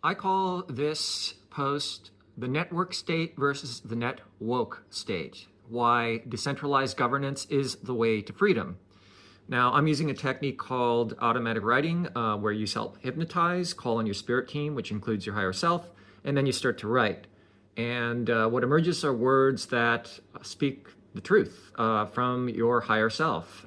I call this post the network state versus the net woke state. Why decentralized governance is the way to freedom. Now, I'm using a technique called automatic writing, where you self-hypnotize, call on your spirit team, which includes your higher self, and then you start to write. And what emerges are words that speak the truth from your higher self,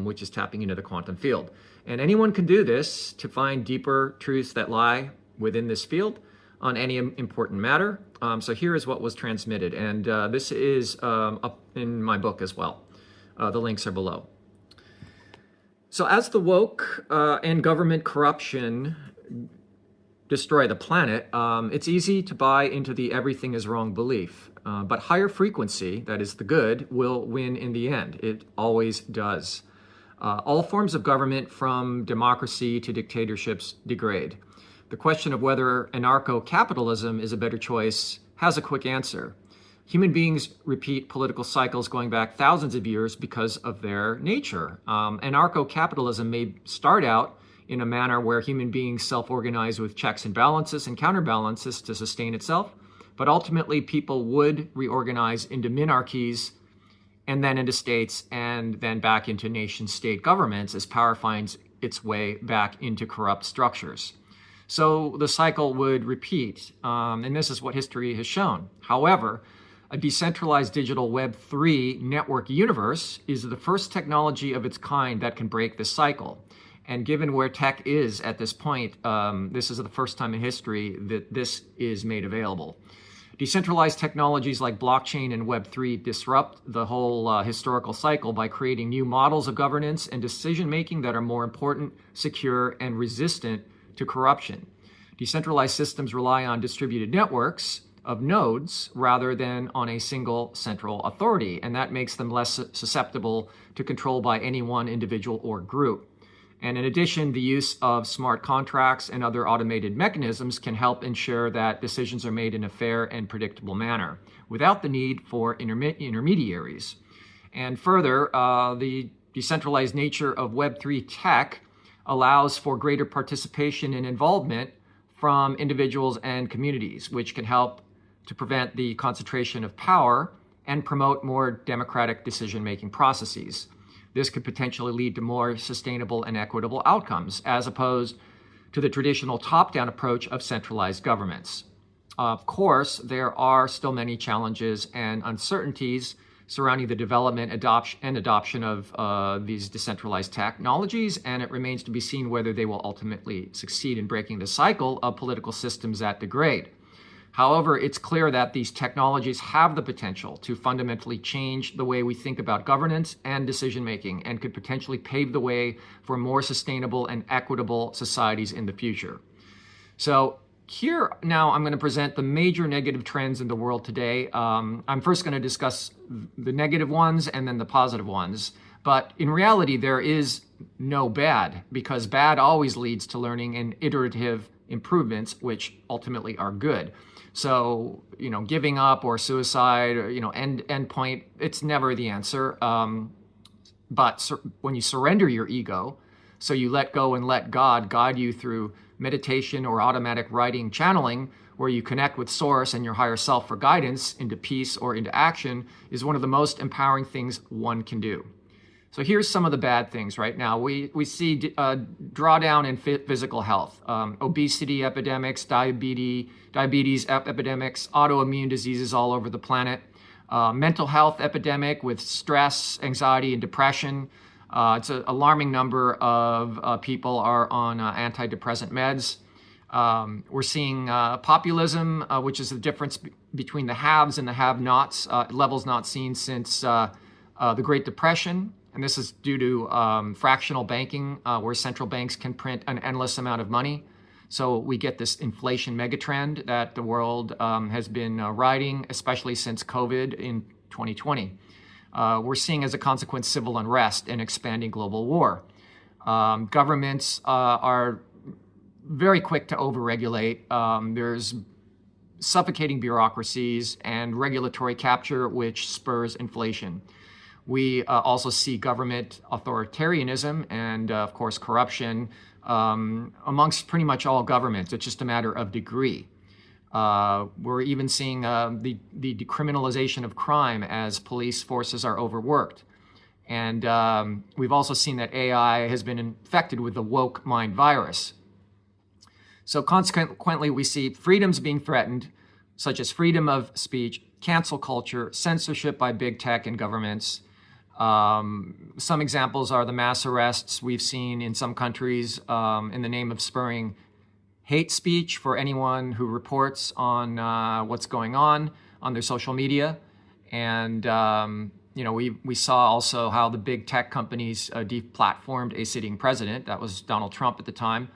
which is tapping into the quantum field. And anyone can do this to find deeper truths that lie within this field on any important matter. So here is what was transmitted. And this is up in my book as well. The links are below. So as the woke and government corruption destroy the planet, it's easy to buy into the everything is wrong belief. But higher frequency, that is the good, will win in the end. It always does. All forms of government, from democracy to dictatorships, degrade. The question of whether anarcho-capitalism is a better choice has a quick answer. Human beings repeat political cycles going back thousands of years because of their nature. Anarcho-capitalism may start out in a manner where human beings self-organize with checks and balances and counterbalances to sustain itself, but ultimately people would reorganize into minarchies and then into states and then back into nation-state governments as power finds its way back into corrupt structures. So the cycle would repeat, and this is what history has shown. However, a decentralized digital Web3 network universe is the first technology of its kind that can break this cycle. And given where tech is at this point, this is the first time in history that this is made available. Decentralized technologies like blockchain and Web3 disrupt the whole historical cycle by creating new models of governance and decision-making that are more important, secure, and resistant to corruption. Decentralized systems rely on distributed networks of nodes rather than on a single central authority, and that makes them less susceptible to control by any one individual or group. And in addition, the use of smart contracts and other automated mechanisms can help ensure that decisions are made in a fair and predictable manner without the need for intermediaries. And further, the decentralized nature of Web3 tech allows for greater participation and involvement from individuals and communities, which can help to prevent the concentration of power and promote more democratic decision-making processes. This could potentially lead to more sustainable and equitable outcomes, as opposed to the traditional top-down approach of centralized governments. Of course, there are still many challenges and uncertainties surrounding the development and adoption of these decentralized technologies, and it remains to be seen whether they will ultimately succeed in breaking the cycle of political systems that degrade. However, it's clear that these technologies have the potential to fundamentally change the way we think about governance and decision-making, and could potentially pave the way for more sustainable and equitable societies in the future. So here now I'm going to present the major negative trends in the world today. I'm first going to discuss the negative ones and then the positive ones. But in reality, there is no bad, because bad always leads to learning and iterative improvements, which ultimately are good. So, giving up or suicide, or, end point, it's never the answer. But when you surrender your ego, so you let go and let God guide you through meditation or automatic writing channeling, where you connect with source and your higher self for guidance into peace or into action, is one of the most empowering things one can do. So here's some of the bad things right now. We see drawdown in physical health, obesity epidemics, diabetes epidemics, autoimmune diseases all over the planet, mental health epidemic with stress, anxiety, and depression. It's an alarming number of people are on antidepressant meds. We're seeing populism, which is the difference between the haves and the have-nots, levels not seen since the Great Depression. And this is due to fractional banking, where central banks can print an endless amount of money. So we get this inflation megatrend that the world has been riding, especially since COVID in 2020. We're seeing, as a consequence, civil unrest and expanding global war. Governments are very quick to overregulate. There's suffocating bureaucracies and regulatory capture, which spurs inflation. We also see government authoritarianism and, of course, corruption amongst pretty much all governments. It's just a matter of degree. We're even seeing the decriminalization of crime as police forces are overworked. And we've also seen that AI has been infected with the woke mind virus. So consequently, we see freedoms being threatened, such as freedom of speech, cancel culture, censorship by big tech and governments. Some examples are the mass arrests we've seen in some countries in the name of spurring hate speech for anyone who reports on what's going on their social media. And we saw also how the big tech companies deplatformed a sitting president. That was Donald Trump at the time.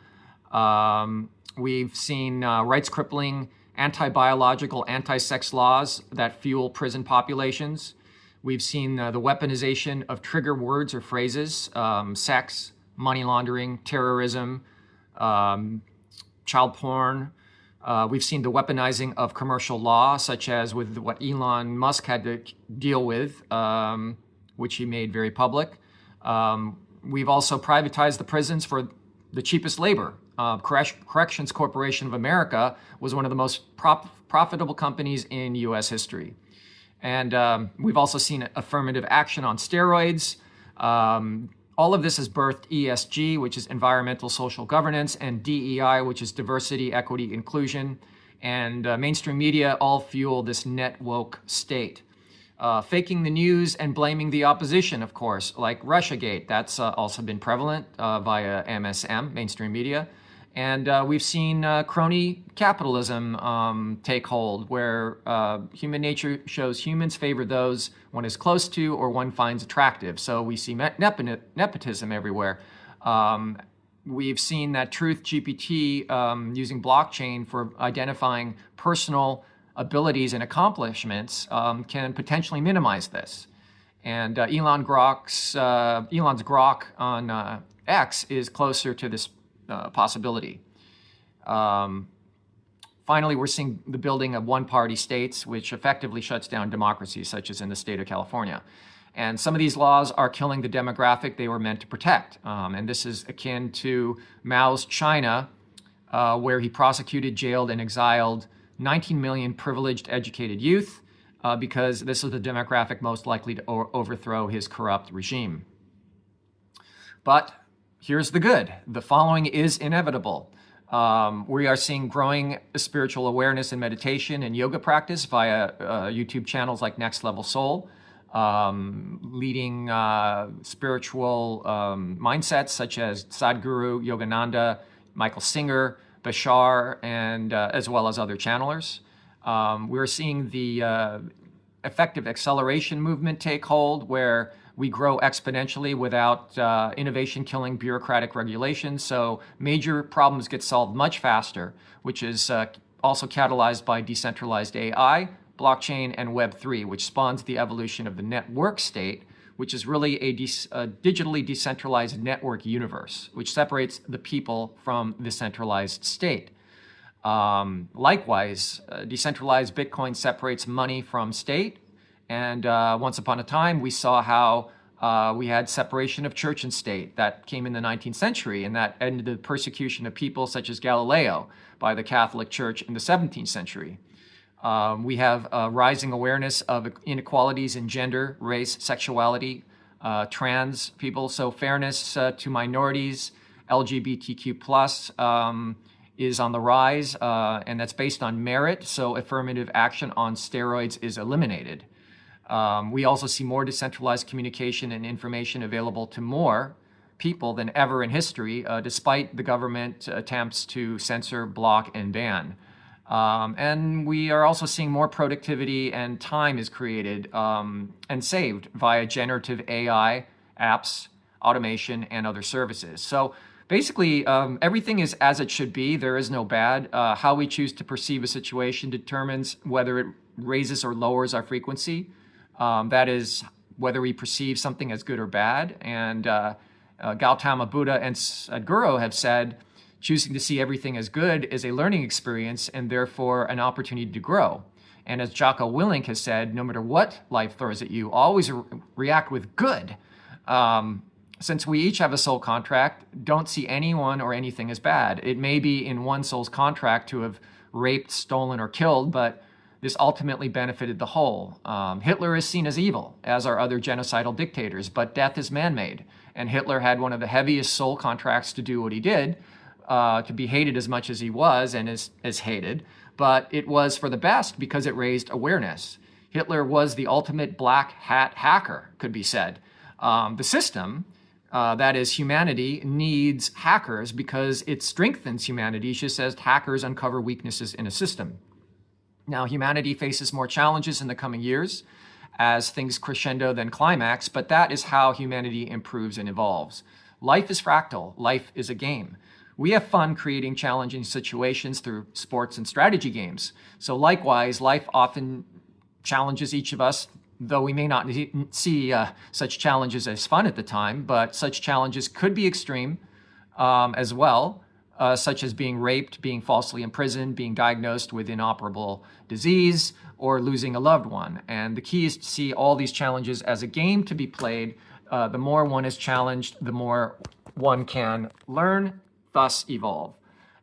We've seen rights-crippling, anti-biological, anti-sex laws that fuel prison populations. We've seen the weaponization of trigger words or phrases, sex, money laundering, terrorism, child porn. We've seen the weaponizing of commercial law, such as with what Elon Musk had to deal with, which he made very public. We've also privatized the prisons for the cheapest labor. Corrections Corporation of America was one of the most profitable companies in U.S. history. And we've also seen affirmative action on steroids. All of this has birthed ESG, which is environmental social governance, and DEI, which is diversity, equity, inclusion. And mainstream media all fuel this net woke state. Faking the news and blaming the opposition, of course, like Russiagate. That's also been prevalent via MSM, mainstream media. And we've seen crony capitalism take hold, where human nature shows humans favor those one is close to or one finds attractive. So we see nepotism everywhere. We've seen that Truth GPT using blockchain for identifying personal abilities and accomplishments can potentially minimize this. And Elon's Grok on X is closer to this possibility. Finally, we're seeing the building of one-party states, which effectively shuts down democracy, such as in the state of California. And some of these laws are killing the demographic they were meant to protect. And this is akin to Mao's China, where he prosecuted, jailed, and exiled 19 million privileged, educated youth because this is the demographic most likely to overthrow his corrupt regime. But here's the good. The following is inevitable. We are seeing growing spiritual awareness and meditation and yoga practice via YouTube channels like Next Level Soul, leading spiritual mindsets such as Sadhguru, Yogananda, Michael Singer, Bashar, and as well as other channelers. We're seeing the effective acceleration movement take hold, where we grow exponentially without innovation-killing bureaucratic regulations. So major problems get solved much faster, which is also catalyzed by decentralized AI, blockchain, and Web3, which spawns the evolution of the network state, which is really a digitally decentralized network universe, which separates the people from the centralized state. Likewise, decentralized Bitcoin separates money from state. And once upon a time, we saw how we had separation of church and state. That came in the 19th century, and that ended the persecution of people such as Galileo by the Catholic Church in the 17th century. We have rising awareness of inequalities in gender, race, sexuality, trans people. So fairness to minorities, LGBTQ+, is on the rise, and that's based on merit. So affirmative action on steroids is eliminated. We also see more decentralized communication and information available to more people than ever in history, despite the government attempts to censor, block, and ban. And we are also seeing more productivity and time is created and saved via generative AI apps, automation, and other services. So basically, everything is as it should be. There is no bad. How we choose to perceive a situation determines whether it raises or lowers our frequency. That is, whether we perceive something as good or bad. And Gautama Buddha and Sadhguru have said, choosing to see everything as good is a learning experience and therefore an opportunity to grow. And as Jocko Willink has said, no matter what life throws at you, always react with good. Since we each have a soul contract, don't see anyone or anything as bad. It may be in one soul's contract to have raped, stolen, or killed, but this ultimately benefited the whole. Hitler is seen as evil, as are other genocidal dictators, but death is man-made. And Hitler had one of the heaviest soul contracts to do what he did, to be hated as much as he was and is hated. But it was for the best because it raised awareness. Hitler was the ultimate black hat hacker, could be said. The system, that is humanity, needs hackers because it strengthens humanity, just as hackers uncover weaknesses in a system. Now, humanity faces more challenges in the coming years as things crescendo then climax, but that is how humanity improves and evolves. Life is fractal. Life is a game. We have fun creating challenging situations through sports and strategy games. So likewise, life often challenges each of us, though we may not see such challenges as fun at the time, but such challenges could be extreme as well, such as being raped, being falsely imprisoned, being diagnosed with inoperable disease, or losing a loved one. And the key is to see all these challenges as a game to be played. The more one is challenged, the more one can learn, thus evolve.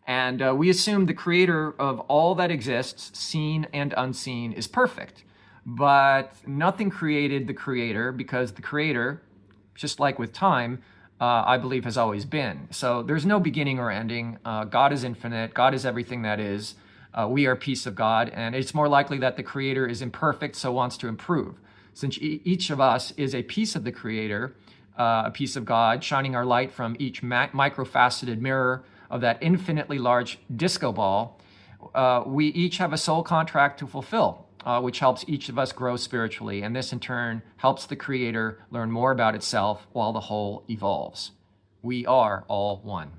And we assume the creator of all that exists, seen and unseen, is perfect. But nothing created the creator, because the creator, just like with time, I believe has always been. So there's no beginning or ending. God is infinite. God is everything that is. We are a piece of God, and it's more likely that the creator is imperfect, so wants to improve. Since each of us is a piece of the creator, a piece of God, shining our light from each microfaceted mirror of that infinitely large disco ball, we each have a soul contract to fulfill, which helps each of us grow spiritually. And this in turn helps the creator learn more about itself while the whole evolves. We are all one.